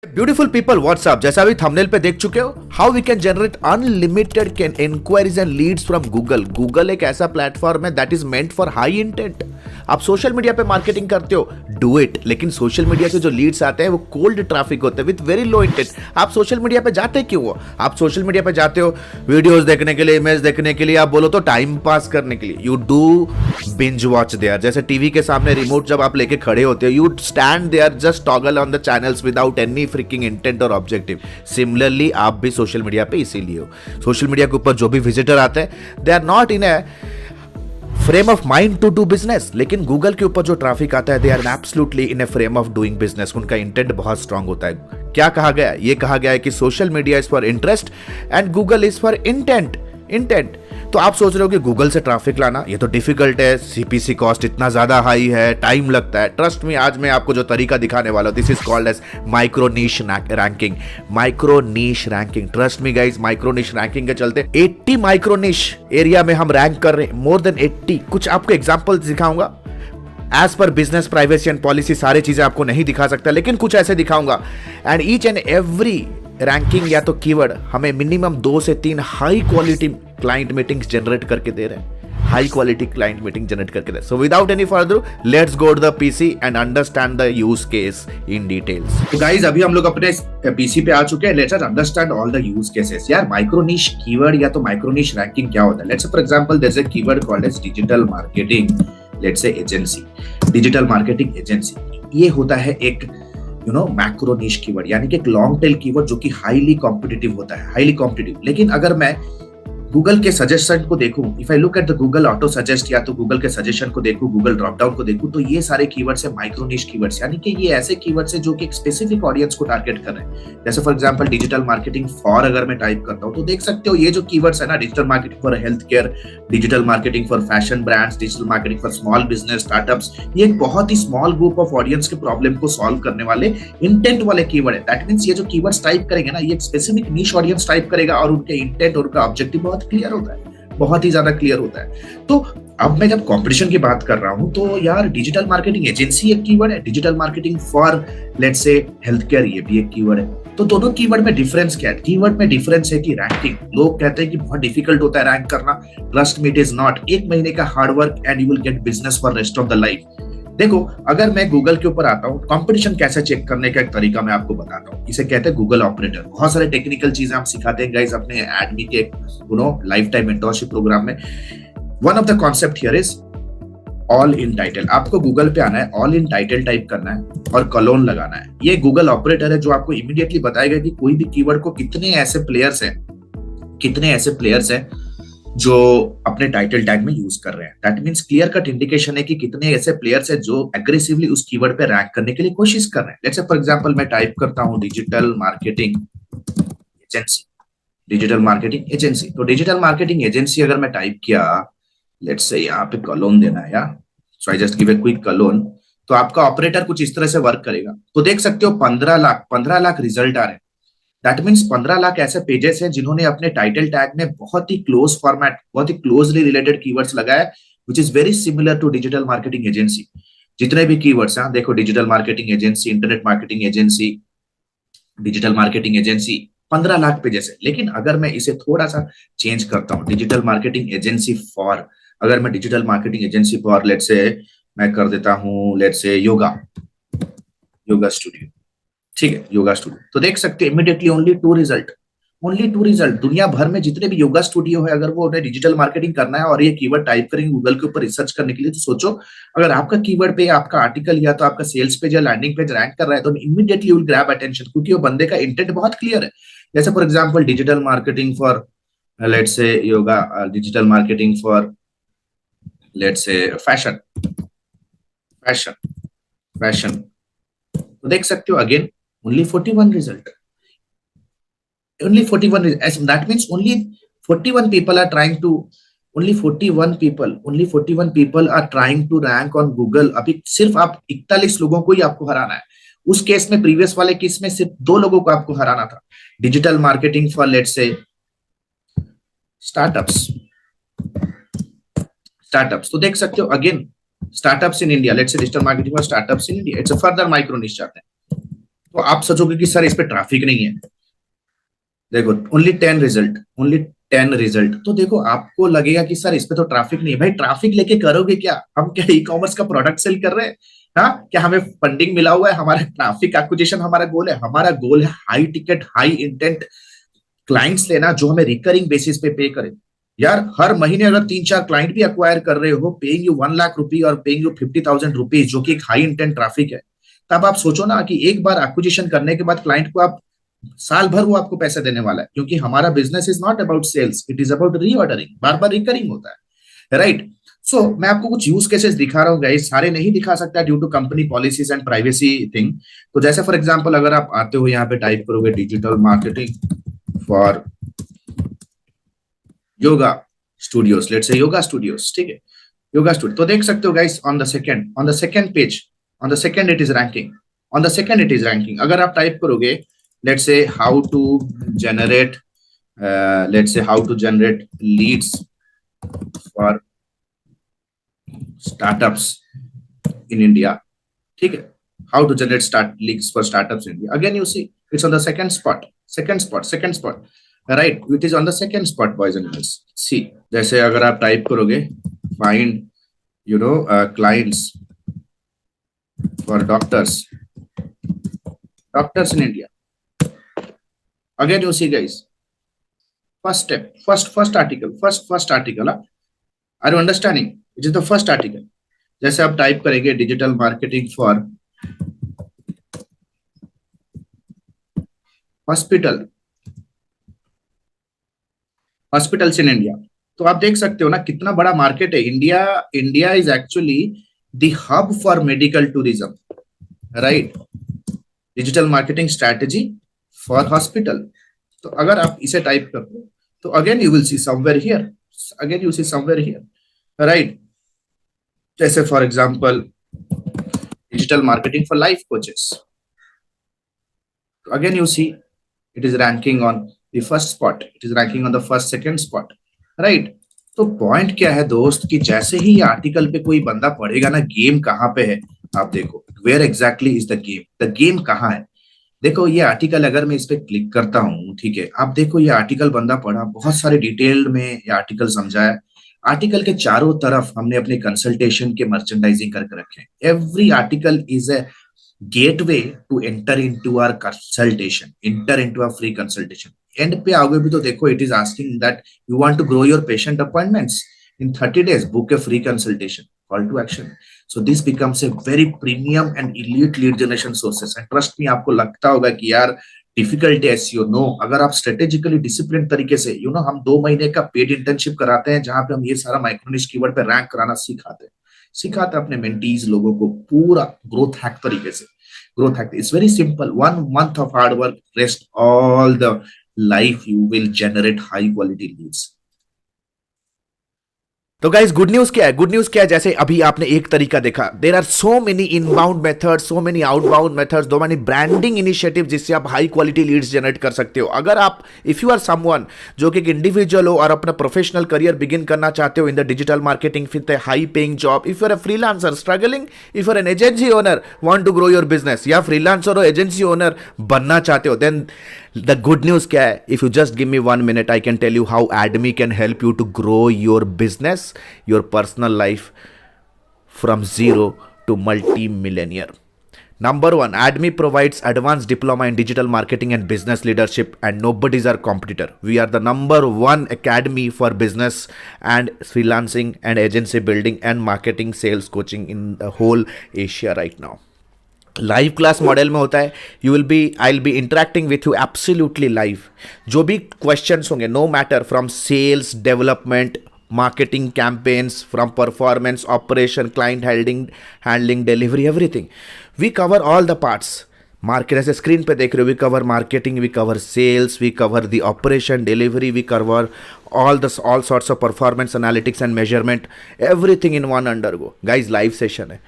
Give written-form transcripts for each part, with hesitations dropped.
Beautiful people WhatsApp जैसा भी thumbnail पे देख चुके हो how we can generate unlimited can enquiries and leads from Google. Google एक ऐसा प्लेटफॉर्म है that is meant for high intent. आप सोशल मीडिया पे मार्केटिंग करते हो, डू इट, लेकिन सोशल मीडिया से जो लीड्स आते हैं वो कोल्ड ट्रैफिक होते हैं विद वेरी लो इंटेंट। आप सोशल मीडिया पे जाते क्यों हो? आप सोशल मीडिया पे जाते हो वीडियोस देखने के लिए, इमेज देखने के लिए, आप बोलो तो टाइम पास करने के लिए। You do binge watch there, जैसे टीवी के सामने रिमोट जब आप लेके खड़े होते हो, you stand there just toggle on the channels without any freaking intent और ऑब्जेक्टिव। सिमिलरली आप भी सोशल मीडिया पे इसीलिए हो। सोशल मीडिया के ऊपर जो भी विजिटर आते हैं they are not in a frame of mind to do business, लेकिन गूगल के ऊपर जो ट्रैफिक आता है they are absolutely in a frame of doing business. उनका इंटेंट बहुत स्ट्रांग होता है। क्या कहा गया? ये कहा गया है कि social media is for interest and Google is for intent. तो आप सोच रहे हो कि गूगल से ट्रैफिक लाना ये तो डिफिकल्ट है, सीपीसी कॉस्ट इतना ज्यादा हाई है, टाइम लगता है। ट्रस्ट मी, आज मैं आपको जो तरीका दिखाने वाला हूं, this is called as micro niche ranking. Micro niche ranking, trust me guys, micro niche ranking के चलते 80 माइक्रो नीश एरिया में हम रैंक कर रहे हैं, मोर देन 80। कुछ आपको एग्जांपल दिखाऊंगा। As per business privacy and policy सारी चीजें आपको नहीं दिखा सकता, लेकिन कुछ ऐसे दिखाऊंगा। And each and every ranking या तो कीवर्ड हमें मिनिमम 2 से 3 high quality client meetings generate करके दे रहे हैं। High quality client meeting generate करके दे। So without any further let's go to the PC and understand the use case in details. तो गाइस अभी हम लोग अपने पीसी पे आ चुके हैं। Let's understand all the use cases. यार माइक्रो नीश कीवर्ड या तो माइक्रो नीश रैंकिंग क्या होता है? Let's say for example there is a keyword called as digital marketing, let's say agency, digital marketing agency. ये होता है एक मैक्रो नीश कीवर्ड, यानी कि एक लॉन्ग टेल कीवर्ड जो कि हाईली कॉम्पिटिटिव होता है, हाईली कॉम्पिटिटिव। लेकिन अगर मैं गूगल के सजेशन को देखूं, if I look at the Google auto suggest या तो गूगल के सजेशन को देखूं, गूगल ड्रॉप डाउन को देखूं, तो ये सारे कीवर्ड्स है माइक्रो निश कीवर्ड्स, यानी कि ये ऐसे कीवर्ड्स है जो कि एक स्पेसिफिक ऑडियंस को टारगेट कर रहे हैं। जैसे for example digital marketing for अगर मैं टाइप करता हूं तो देख सकते हो ये जो कीवर्ड्स है ना, digital marketing for health care, digital marketing for fashion brands, digital marketing for small business startups, ये एक बहुत ही स्मॉल ग्रुप ऑफ ऑडियंस के प्रॉब्लम को सॉल्व करने वाले इंटेंट वाले कीवर्ड है। दैट मींस ये जो कीवर्ड्स टाइप करेंगे ना, ये एक स्पेसिफिक निश ऑडियंस टाइप करेगा और उनके इंटेंट और उनका ऑब्जेक्टिव बहुत क्लियर होता है, बहुत ही ज्यादा क्लियर होता है। तो अब मैं जब कंपटीशन की बात कर रहा हूं तो यार डिजिटल मार्केटिंग एजेंसी एक कीवर्ड है, digital marketing for let's say health care ये भी एक कीवर्ड है। तो दोनों कीवर्ड में डिफरेंस क्या है? कीवर्ड में डिफरेंस है कि रैंकिंग, लोग कहते हैं कि बहुत डिफिकल्ट होता है रैंक करना। Trust me, it is not. 1 महीने का hard work and you will get business for rest of the life. देखो, अगर मैं गूगल के ऊपर आता हूँ, कंपटीशन कैसे चेक करने का एक तरीका मैं आपको बताता हूँ। इसे कहते हैं गूगल ऑपरेटर। बहुत सारे टेक्निकल चीजें हम सिखाते हैं गाइस अपने एडमी के लाइफ टाइम मेंटरशिप प्रोग्राम में। One of the concept here is all in title. आपको गूगल पे आना है, ऑल इन टाइटल टाइप करना है और कॉलोन लगाना है। ये गूगल ऑपरेटर है जो आपको इमीडिएटली बताएगा कि कोई भी कीवर्ड को कितने ऐसे प्लेयर्स हैं जो अपने टाइटल टैग में यूज कर रहे हैं। That means clear cut indication है कि कितने ऐसे प्लेयर्स हैं जो एग्रेसिवली उस कीवर्ड पे रैंक करने के लिए कोशिश कर रहे हैं। लेट्स से फॉर एग्जांपल मैं टाइप करता हूं digital marketing agency, digital marketing agency. तो डिजिटल मार्केटिंग एजेंसी अगर मैं टाइप किया, लेट्स से यहाँ पे कॉलोन देना है, so I just give a quick colon. तो आपका ऑपरेटर कुछ इस तरह से वर्क करेगा। तो देख सकते हो 15 लाख रिजल्ट आ रहे हैं। दैट मीन्स 15 लाख ऐसे पेजेस हैं जिन्होंने अपने टाइटल टैग में बहुत ही क्लोज फॉर्मेट, बहुत ही क्लोजली रिलेटेड कीवर्ड्स लगाया, which is very similar to digital marketing agency. जितने भी कीवर्ड्स हैं, देखो digital marketing agency, internet marketing agency, digital marketing agency, 15 lakh pages है। लेकिन अगर मैं इसे थोड़ा सा चेंज करता हूँ, डिजिटल मार्केटिंग एजेंसी फॉर, अगर मैं digital marketing agency for let's say मैं कर देता हूँ लेट्स से योगा स्टूडियो, ठीक है, योगा स्टूडियो। तो देख सकते हैं इमीडिएटली ओनली टू रिजल्ट। दुनिया भर में जितने भी योगा स्टूडियो है, अगर वो उन्हें डिजिटल मार्केटिंग करना है और ये कीवर्ड टाइप करेंगे गूगल के ऊपर रिसर्च करने के लिए, तो सोचो अगर आपका कीवर्ड पे आपका आर्टिकल या तो आपका सेल्स पेज या लैंडिंग पेज रैंक कर रहा है तो इमीडिएटली विल ग्रैब अटेंशन, क्योंकि वो बंदे का इंटेंट बहुत क्लियर है। जैसे for example digital marketing for let's say yoga, digital marketing for let's say fashion. तो देख सकते हो again only 41 result, only 41 that means only 41 people are trying to, only 41 people are trying to rank on Google। अभी सिर्फ आप 41 लोगों को ही आपको हराना है। उस केस में, प्रीवियस वाले केस में सिर्फ 2 लोगों को आपको हराना था। Digital marketing for let's say startups, तो देख सकते हो again startups in India, let's say digital marketing for startups in India, it's a further micro निश चाहते हैं। तो आप सोचोगे कि सर इस पे ट्रैफिक नहीं है। देखो ओनली 10 रिजल्ट तो देखो आपको लगेगा कि सर इस पे तो ट्रैफिक नहीं है। भाई ट्रैफिक लेके करोगे क्या? हम क्या ई कॉमर्स का प्रोडक्ट सेल कर रहे हैं? हाँ, क्या हमें फंडिंग मिला हुआ है? हमारा ट्रैफिक एक्विजिशन हमारा गोल है। हमारा गोल है high ticket high intent clients लेना जो हमें रिकरिंग बेसिस पे पे करे। यार हर महीने अगर 3-4 क्लाइंट भी अक्वायर कर रहे हो, पेइंग यू 1 लाख रुपी और पेइंग यू 50,000 रुपीज, जो कि एक हाई इंटेंट ट्रैफिक है, तब आप सोचो ना कि एक बार एक्विजिशन करने के बाद क्लाइंट को आप साल भर वो आपको पैसे देने वाला है। क्योंकि हमारा business is not about sales, it is about reordering, बार बार रिकरिंग होता है, राइट? सो मैं आपको कुछ यूज केसेस दिखा रहा हूँ गाइस, सारे नहीं दिखा सकता due to company policies and privacy thing. तो जैसे फॉर एग्जांपल अगर आप आते हो यहाँ पे टाइप करोगे digital marketing for yoga studios, let's say yoga studios, ठीक है, योगा स्टूडियो, तो देख सकते हो guys on the second page, on the second it is ranking, on the second it is ranking. अगर आप टाइप करोगे let's say how to generate let's say how to generate leads for startups in India, ठीक है, how to generate start leads for startups in India, again you see it's on the second spot, right, it is on the second spot boys and girls. सी जैसे अगर आप type करोगे find clients for doctors in India, again you see guys, first step, first article, are you understanding? It is the first article. जैसे आप type करेंगे digital marketing for hospital hospitals in India, तो आप देख सकते हो ना कितना बड़ा मार्केट है India. India is actually the hub for medical tourism, right? Digital marketing strategy for hospital. तो अगर आप इसे टाइप करते हो तो again you will see somewhere here, again you see somewhere here, right? जैसे for example digital marketing for life coaches, again you see it is ranking on the first spot, it is ranking on the first second spot, right? तो point क्या है दोस्त कि जैसे ही ये article पे कोई बंदा पढ़ेगा ना, गेम कहाँ पे है आप देखो, where exactly is the game कहाँ है। देखो ये आर्टिकल अगर मैं इस पे क्लिक करता हूँ, ठीक है, आप देखो ये आर्टिकल बंदा पढ़ा, बहुत सारे डिटेल में ये आर्टिकल समझाया। आर्टिकल के चारों तरफ हमने अपने कंसल्टेशन के मर्चेंडाइजिंग करके रखे हैं। Every article is a gateway to enter into our consultation, enter into our free consultation. And पे आओगे भी तो देखो it is asking that you want to grow your patient appointments in 30 days, book a free consultation, call to action. So this becomes a very premium and elite lead generation sources. And trust me, आपको लगता होगा कि यार difficult है SEO, no, अगर आप strategically discipline तरीके से हम 2 महीने का पेड इंटर्नशिप कराते हैं जहां पे हम ये सारा माइक्रोनिश कीवर्ड पे रैंक कराना सिखाते हैं अपने मेंटीज लोगों को, पूरा ग्रोथ हैक तरीके से। Growth hack is very simple, 1 month of hard work, rest all the life you will generate high quality leads. तो गाइस गुड न्यूज क्या है? गुड न्यूज क्या है? जैसे अभी आपने एक तरीका देखा, there are so many inbound methods, so many outbound methods, though many branding initiative जिससे आप हाई क्वालिटी लीड्स जनरेट कर सकते हो। अगर आप इफ यू आर समवन जो कि एक इंडिविजुअल हो और अपना प्रोफेशनल करियर बिगिन करना चाहते हो in the digital marketing with a high paying job, if you are a freelancer struggling, if you are an agency owner want to grow your business, या फ्रीलांसर और agency owner बनना चाहते हो, then the good news क्या है? If you just give me 1 minute, I can tell you how Admi can help you to grow your business, your personal life from zero to multi-millionaire. Number one, Admi provides advanced diploma in digital marketing and business leadership, and nobody's our competitor. We are the number one academy for business and freelancing and agency building and marketing sales coaching in the whole Asia right now. Live class model में होता है, I will be interacting with you absolutely live. जो भी questions होंगे, no matter from sales, development, marketing campaigns, from performance, operation, client handling, delivery, everything, we cover all the parts. Market ऐसे screen पे देख रहे हो, we cover marketing, we cover sales, we cover the operation, delivery, we cover all sorts of performance analytics and measurement, everything in one undergo. Guys, live session है,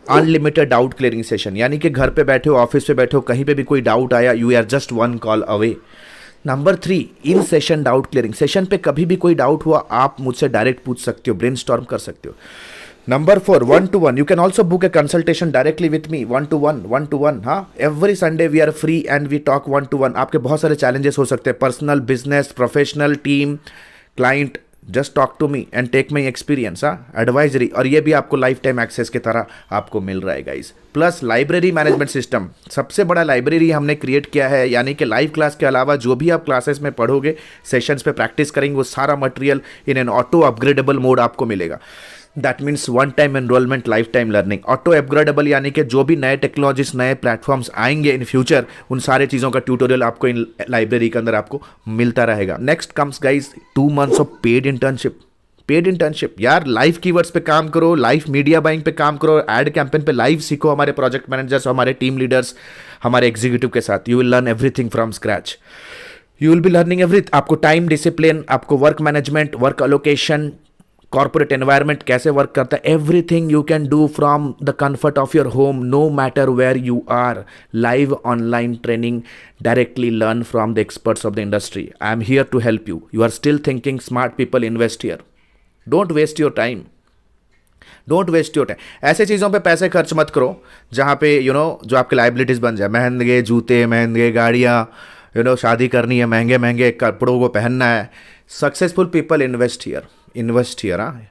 unlimited doubt clearing session, यानी कि घर पे बैठे हो, office पे बैठे हो, कहीं पे भी कोई डाउट आया, you are just 1 call away. Number 3, in session doubt clearing. Session पे कभी भी कोई डाउट हुआ, आप मुझसे डायरेक्ट पूछ सकते हो, ब्रेनस्टॉर्म कर सकते हो। Number four, one to one. You can also book a consultation directly with me, one to one. हाँ, every Sunday we are free and we talk one to one. आपके बहुत सारे challenges हो सकते हैं, personal, business, professional, team, client. Just talk to me and take my experience, हाँ, advisory, और ये भी आपको लाइफ टाइम एक्सेस की तरह आपको मिल रहा है guys. Plus library management system, सबसे बड़ा लाइब्रेरी हमने क्रिएट किया है, यानी कि लाइव क्लास के अलावा जो भी आप क्लासेस में पढ़ोगे, सेशंस पे प्रैक्टिस करेंगे, वो सारा material in an auto upgradable mode आपको मिलेगा। That means one time enrolment, life time learning, auto upgradable, यानी कि जो भी नए टेक्नोलॉजीज, नए प्लेटफॉर्म्स आएंगे इन फ्यूचर, उन सारे चीज़ों का ट्यूटोरियल आपको इन लाइब्रेरी के अंदर आपको मिलता रहेगा। Next comes guys 2 months of paid internship. Paid internship यार, लाइव कीवर्ड्स पे काम करो, लाइव मीडिया बाइंग पे काम करो, एड कैंपेन पे लाइव सीखो हमारे प्रोजेक्ट मैनेजर्स, हमारे टीम लीडर्स, हमारे एग्जीक्यूटिव के साथ। You will learn everything from scratch. You will be learning everything. आपको टाइम डिसिप्लिन, आपको work management, work allocation, corporate environment कैसे वर्क करता है, everything you can do from the comfort of your home, no matter where you are. Live online training, directly learn from the experts of the industry. I am here to help you. You are still thinking smart people, invest here. Don't waste your time, don't waste your time. ऐसे चीज़ों पे पैसे खर्च मत करो जहाँ पे जो आपके लाइबिलिटीज़ बन जाए। महंगे जूते, महंगे गाड़ियाँ, शादी करनी है, महंगे महंगे कपड़ों को पहनना है। सक्सेसफुल पीपल इन्वेस्ट हियर, हाँ।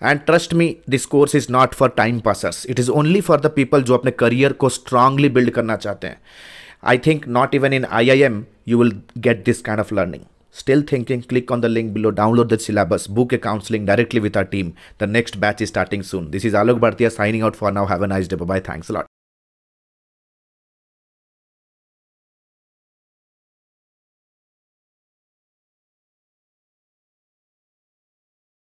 And trust me, this course is not for time passers, it is only for the people जो अपने करियर को स्ट्रांगली बिल्ड करना चाहते हैं। I think not even in IIM you will get this kind of learning. Still thinking? Click on the link below, download the syllabus, book a counseling directly with our team. The next batch is starting soon. This is Alok Bhartiya signing out for now. Have a nice day. Bye-bye. Thanks a lot.